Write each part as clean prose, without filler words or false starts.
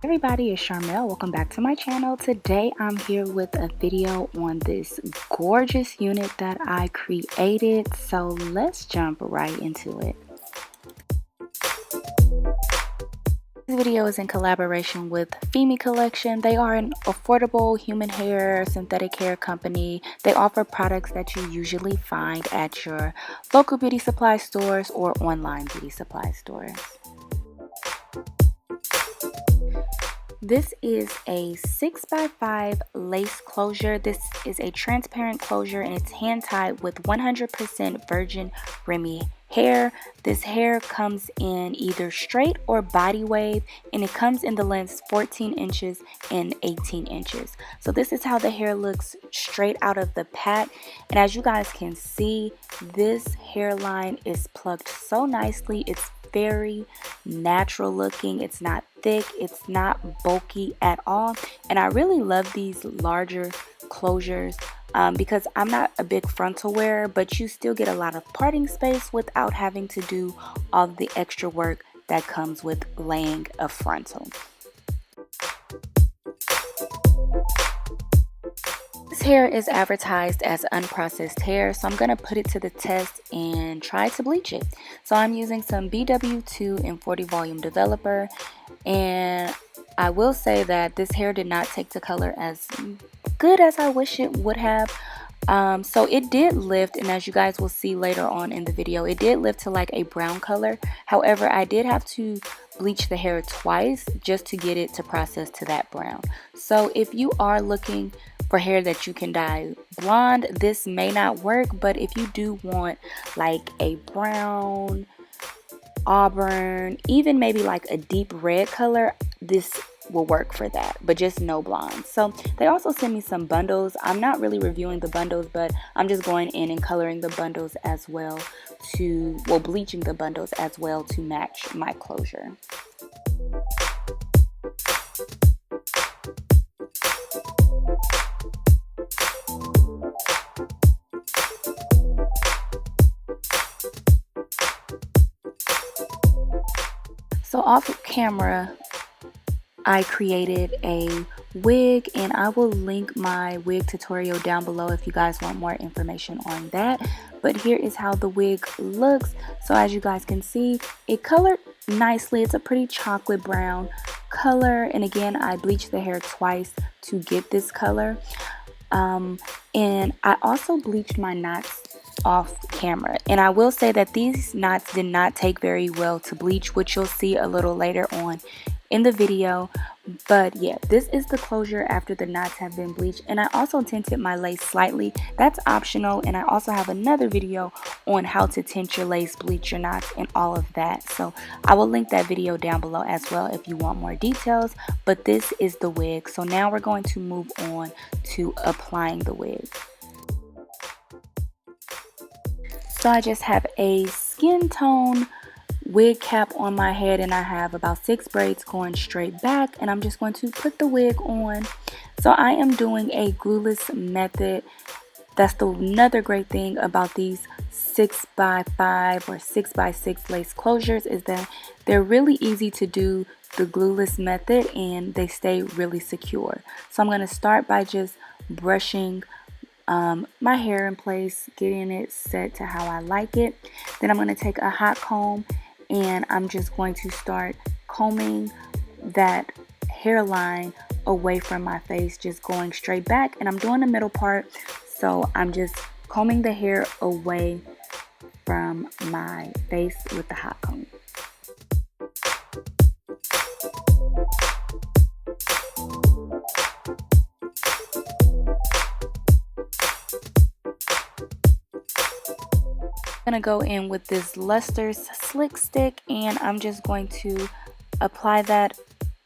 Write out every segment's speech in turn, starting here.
Everybody, it's Charmel. Welcome back to my channel. Today I'm here with a video on this gorgeous unit that I created. So let's jump right into it. This video is in collaboration with Femi Collection. They are an affordable human hair, synthetic hair company. They offer products that you usually find at your local beauty supply stores or online beauty supply stores. This is a 6x5 lace closure. This is a transparent closure and it's hand tied with 100% virgin Remy hair. This hair comes in either straight or body wave, and it comes in the lengths 14 inches and 18 inches. So this is how the hair looks straight out of the pat, and as you guys can see, this hairline is plucked so nicely. It's very natural looking. It's not thick, it's not bulky at all, and I really love these larger closures because I'm not a big frontal wearer, but you still get a lot of parting space without having to do all the extra work that comes with laying a frontal. This hair is advertised as unprocessed hair, so I'm going to put it to the test and try to bleach it. So I'm using some BW2 and 40 volume developer, and I will say that this hair did not take the color as good as I wish it would have. So it did lift, and as you guys will see later on in the video, it did lift to like a brown color. However, I did have to bleach the hair twice just to get it to process to that brown. So if you are looking for hair that you can dye blonde, this may not work, but if you do want like a brown, auburn, even maybe like a deep red color, this will work for that, but just no blonde. So they also sent me some bundles. I'm not really reviewing the bundles, but I'm just going in and coloring the bundles as well to, well, bleaching the bundles as well to match my closure. So off camera, I created a wig, and I will link my wig tutorial down below if you guys want more information on that. But here is how the wig looks. So as you guys can see, it colored nicely. It's a pretty chocolate brown color, and again, I bleached the hair twice to get this color. And I also bleached my knots off camera, and I will say that these knots did not take very well to bleach, which you'll see a little later on in the video. But yeah, this is the closure after the knots have been bleached, and I also tinted my lace slightly. That's optional, and I also have another video on how to tint your lace, bleach your knots, and all of that, so I will link that video down below as well if you want more details. But this is the wig, so now we're going to move on to applying the wig. So I just have a skin tone wig cap on my head, and I have about 6 braids going straight back, and I'm just going to put the wig on. So I am doing a glueless method. That's another great thing about these 6x5 or 6x6 lace closures, is that they're really easy to do the glueless method and they stay really secure. So I'm going to start by just brushing my hair in place, getting it set to how I like it. Then I'm going to take a hot comb, and I'm just going to start combing that hairline away from my face, just going straight back. And I'm doing the middle part, so I'm just combing the hair away from my face with the hot comb. I'm going to go in with this Luster's Slick Stick, and I'm just going to apply that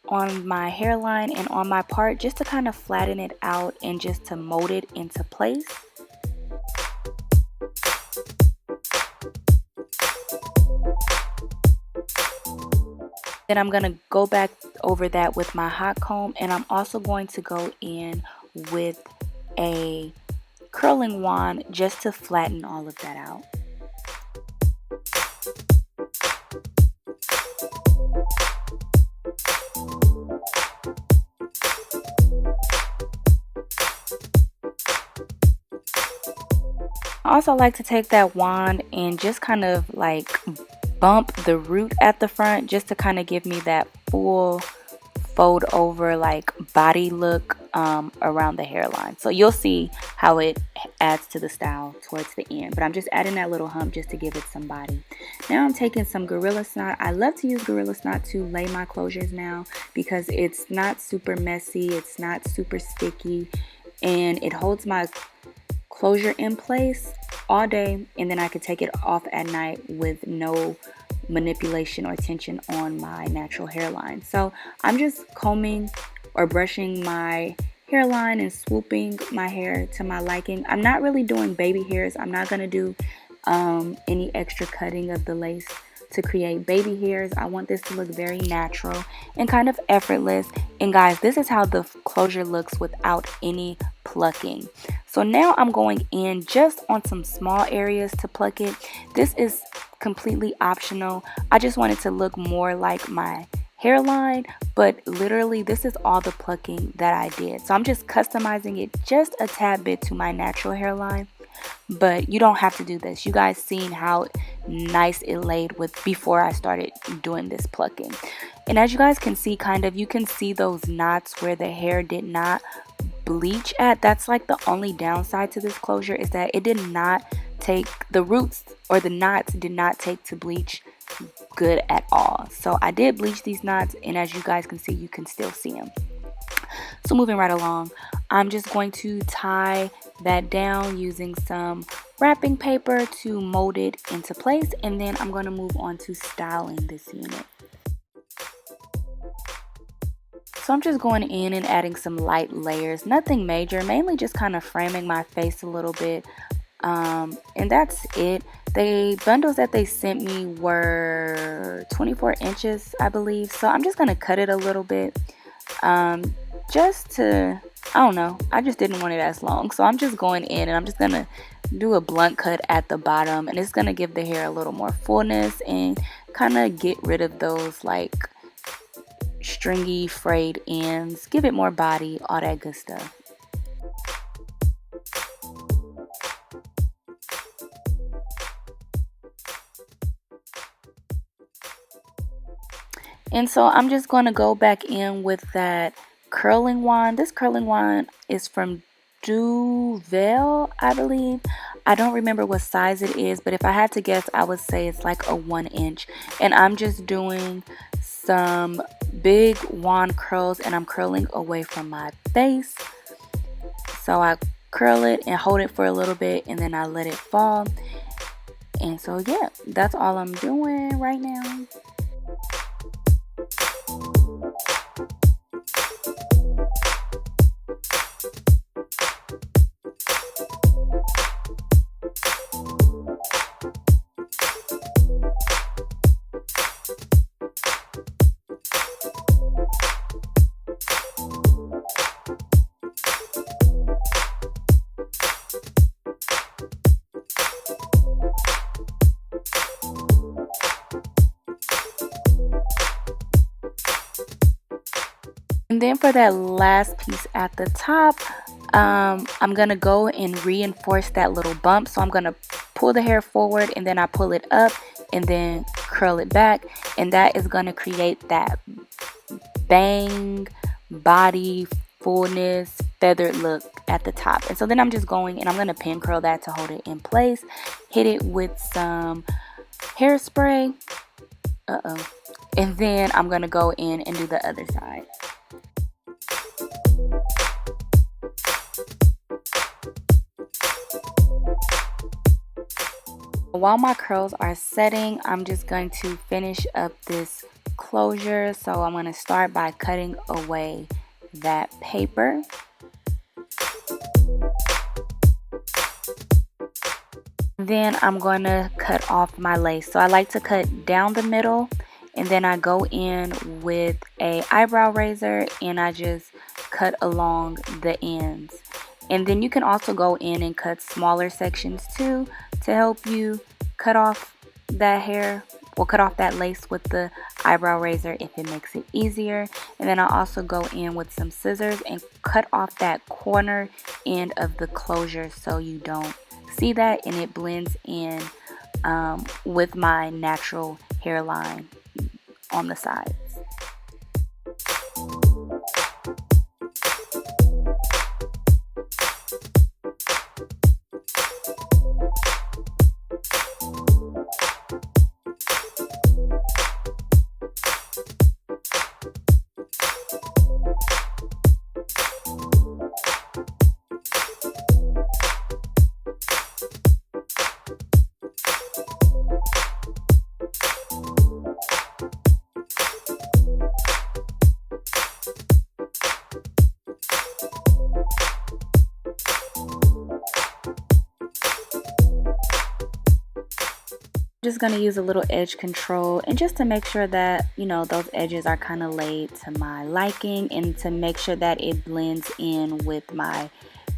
on my hairline and on my part just to kind of flatten it out and just to mold it into place. Then I'm going to go back over that with my hot comb, and I'm also going to go in with a curling wand just to flatten all of that out. I also like to take that wand and just kind of like bump the root at the front just to kind of give me that full fold over like body look around the hairline. So you'll see how it adds to the style towards the end, but I'm just adding that little hump just to give it some body. Now I'm taking some Gorilla Snot. I love to use Gorilla Snot to lay my closures now because it's not super messy, it's not super sticky, and it holds my closure in place all day, and then I can take it off at night with no manipulation or tension on my natural hairline. So I'm just combing or brushing my hairline and swooping my hair to my liking. I'm not really doing baby hairs. I'm not going to do any extra cutting of the lace to create baby hairs. I want this to look very natural and kind of effortless. And guys, this is how the closure looks without any plucking. So now I'm going in just on some small areas to pluck it. This is completely optional. I just want it to look more like my hairline, but literally this is all the plucking that I did. So I'm just customizing it just a tad bit to my natural hairline, but you don't have to do this. You guys seen how nice it laid with before I started doing this plucking. And as you guys can see, you can see those knots where the hair did not bleach at. That's like the only downside to this closure, is that it did not take, the roots or the knots did not take to bleach good at all. So I did bleach these knots, and as you guys can see, you can still see them. So moving right along, I'm just going to tie that down using some wrapping paper to mold it into place, and then I'm going to move on to styling this unit. So I'm just going in and adding some light layers, nothing major, mainly just kind of framing my face a little bit. And that's it. The bundles that they sent me were 24 inches, I believe. So I'm just going to cut it a little bit, just to, I don't know, I just didn't want it as long. So I'm just going in and I'm just going to do a blunt cut at the bottom, and it's going to give the hair a little more fullness and kind of get rid of those like stringy frayed ends, give it more body, all that good stuff. And so I'm just going to go back in with that curling wand. This curling wand is from Duvel, I believe. I don't remember what size it is, but if I had to guess, I would say it's like a 1 inch. And I'm just doing some big wand curls, and I'm curling away from my face. So I curl it and hold it for a little bit, and then I let it fall. And so yeah, that's all I'm doing right now. And then for that last piece at the top, I'm going to go and reinforce that little bump. So I'm going to pull the hair forward, and then I pull it up and then curl it back. And that is going to create that bang, body, fullness, feathered look at the top. And so then I'm just going and I'm going to pin curl that to hold it in place. Hit it with some hairspray. And then I'm going to go in and do the other side. While my curls are setting, I'm just going to finish up this closure. So I'm going to start by cutting away that paper. Then I'm going to cut off my lace. So I like to cut down the middle, and then I go in with a eyebrow razor and I just cut along the ends. And then you can also go in and cut smaller sections too to help you cut off that hair, or cut off that lace with the eyebrow razor if it makes it easier. And then I'll also go in with some scissors and cut off that corner end of the closure so you don't see that, and it blends in with my natural hairline on the sides. Just going to use a little edge control, and just to make sure that, you know, those edges are kind of laid to my liking, and to make sure that it blends in with my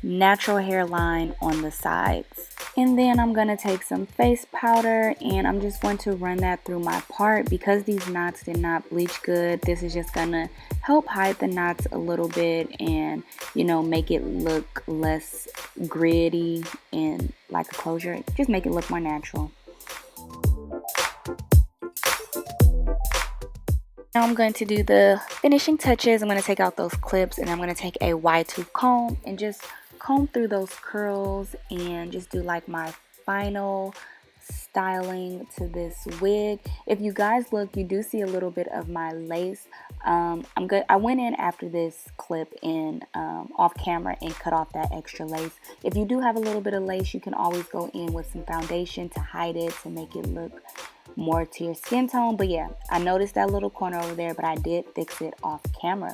natural hairline on the sides. And then I'm going to take some face powder, and I'm just going to run that through my part. Because these knots did not bleach good, this is just going to help hide the knots a little bit, and, you know, make it look less gritty and like a closure. Just make it look more natural. Now I'm going to do the finishing touches. I'm going to take out those clips, and I'm going to take a wide tooth comb and just comb through those curls and just do like my final styling to this wig. If you guys look, you do see a little bit of my lace. I went in after this clip and off camera and cut off that extra lace. If you do have a little bit of lace, you can always go in with some foundation to hide it, to make it look more to your skin tone. But yeah, I noticed that little corner over there, but I did fix it off camera.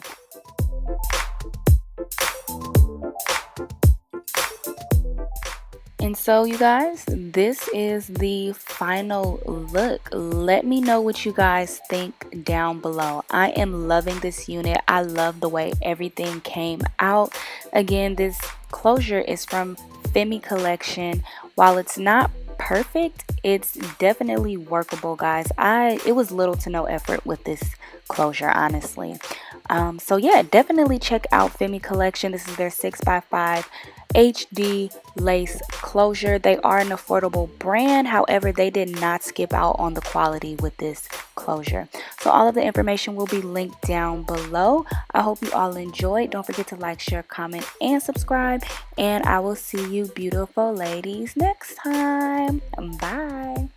And so you guys, this is the final look. Let me know what you guys think down below. I am loving this unit. I love the way everything came out. Again, this closure is from Femi Collection. While it's not perfect, it's definitely workable, guys. It was little to no effort with this closure, honestly. So yeah, definitely check out Femi Collection. This is their 6x5 HD lace closure. They are an affordable brand, however they did not skip out on the quality with this closure. So all of the information will be linked down below. I hope you all enjoyed. Don't forget to like, share, comment, and subscribe, and I will see you beautiful ladies next time. Bye.